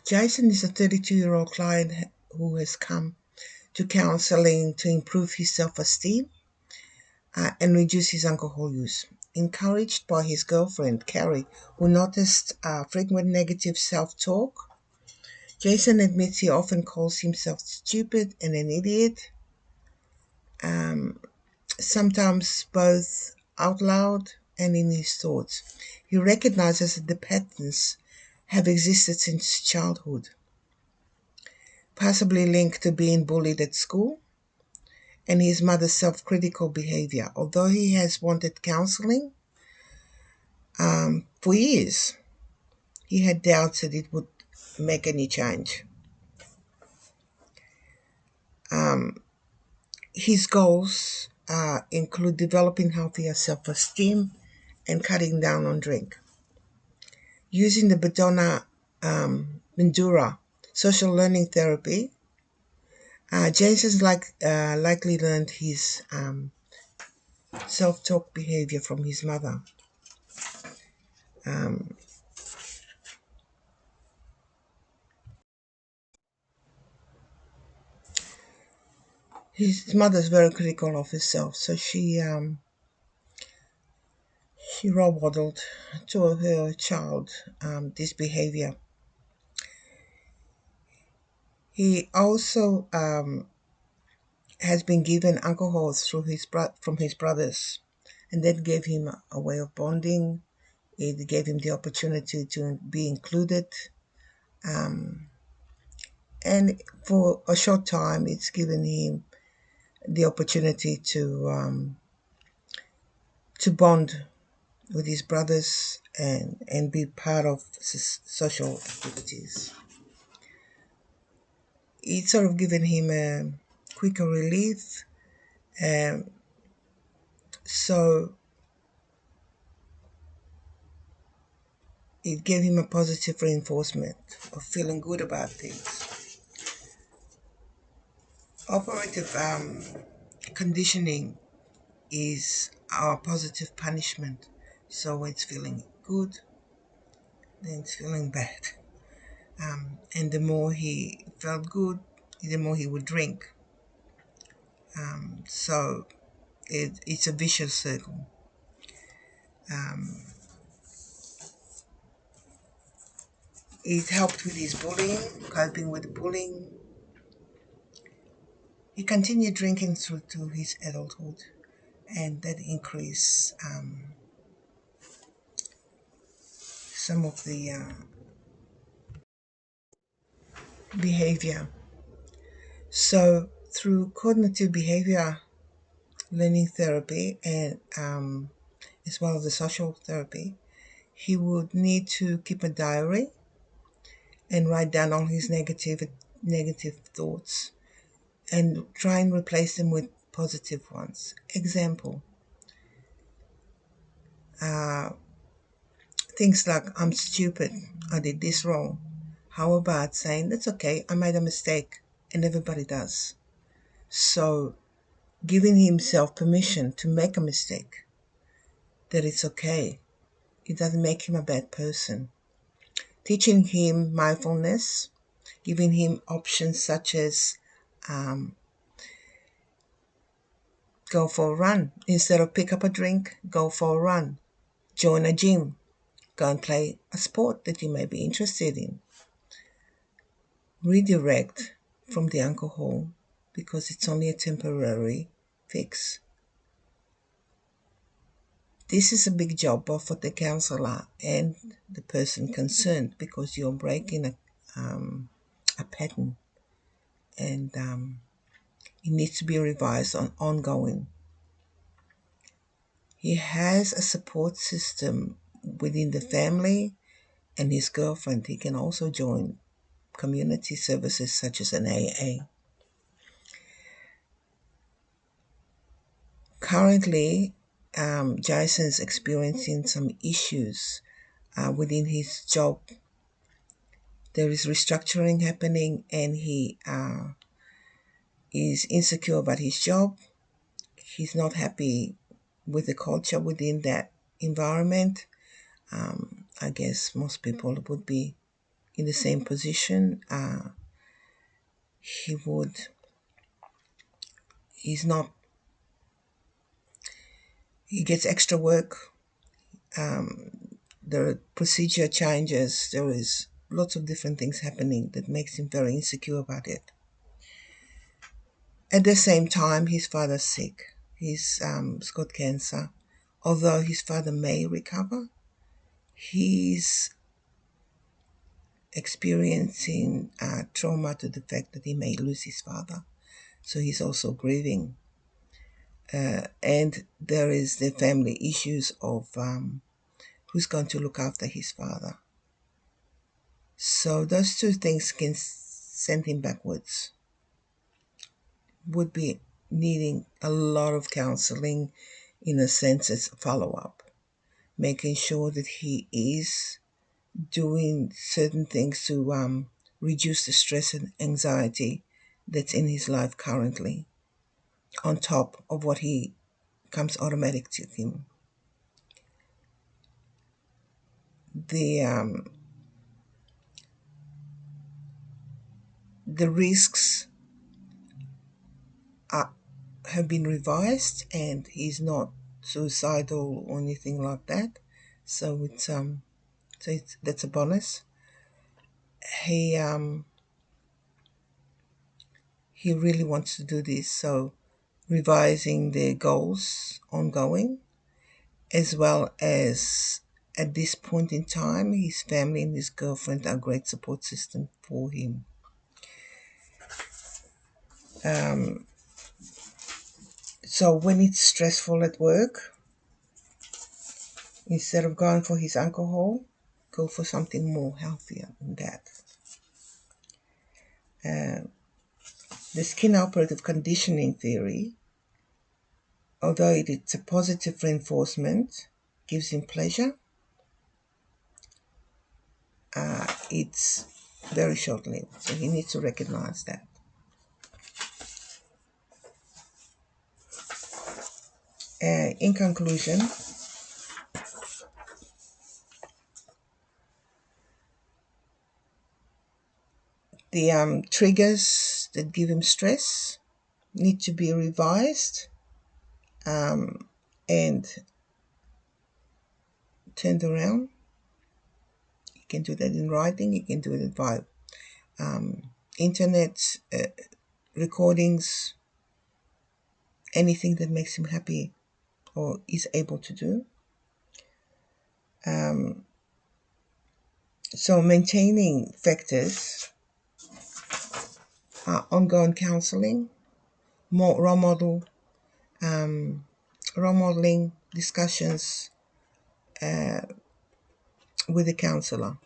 Jason is a 32-year-old client who has come to counseling to improve his self-esteem and reduce his alcohol use. Encouraged by his girlfriend, Carrie, who noticed frequent negative self-talk, Jason admits he often calls himself stupid and an idiot, um, sometimes both out loud and in his thoughts. He recognizes that the patterns have existed since childhood, possibly linked to being bullied at school and his mother's self-critical behavior. Although he has wanted counseling for years, he had doubts that it would make any change. His goals include developing healthier self-esteem and cutting down on drink. Using the Bandura social learning therapy, Jason's likely learned his self-talk behavior from his mother. Um, his mother's very critical of herself, so she role modeled to her child this behavior. He also has been given alcohol through from his brothers, and that gave him a way of bonding. It gave him the opportunity to be included, um, and for a short time, it's given him the opportunity to bond with his brothers and be part of social activities. It's sort of given him a quicker relief. Um, so it gave him a positive reinforcement of feeling good about things. Operative conditioning is our positive punishment. So when it's feeling good, then it's feeling bad. And the more he felt good, the more he would drink. So it's a vicious circle. Um, it helped with his bullying, coping with bullying. He continued drinking through to his adulthood, and that increased some of the behavior. So through cognitive behavior learning therapy and as well as the social therapy, he would need to keep a diary and write down all his negative thoughts and try and replace them with positive ones. Example, uh, things like, I'm stupid, I did this wrong. How about saying, that's okay, I made a mistake, and everybody does. So giving himself permission to make a mistake, that it's okay, it doesn't make him a bad person. Teaching him mindfulness, giving him options such as go for a run. Instead of pick up a drink, go for a run. Join a gym. Go and play a sport that you may be interested in. Redirect from the alcohol because it's only a temporary fix. This is a big job both for the counselor and the person concerned because you're breaking a pattern, and it needs to be revised on ongoing. He has a support system within the family and his girlfriend. He can also join community services such as an AA. Currently, Jason's experiencing some issues within his job. There is restructuring happening, and he is insecure about his job. He's not happy with the culture within that environment. I guess most people would be in the same position. He would, he's not, he gets extra work. The procedure changes. There is lots of different things happening that makes him very insecure about it. At the same time, his father's sick. He's got cancer. Although his father may recover, he's experiencing trauma to the fact that he may lose his father. So he's also grieving. And there is the family issues of who's going to look after his father. So those two things can send him backwards. Would be needing a lot of counseling, in a sense, as follow-up, making sure that he is doing certain things to reduce the stress and anxiety that's in his life currently, on top of what he comes automatic to him. The risks have been revised, and he's not suicidal or anything like that. So that's a bonus. He really wants to do this, so revising the goals ongoing, as well as at this point in time, his family and his girlfriend are a great support system for him. So when it's stressful at work, instead of going for his alcohol, go for something more healthier than that. The Skinner operative conditioning theory, although it's a positive reinforcement, gives him pleasure, it's very short-lived. So he needs to recognize that. In conclusion, the triggers that give him stress need to be revised and turned around. You can do that in writing. You can do it by internet recordings, anything that makes him happy or is able to do. So maintaining factors are ongoing counseling, more role modeling discussions with the counselor.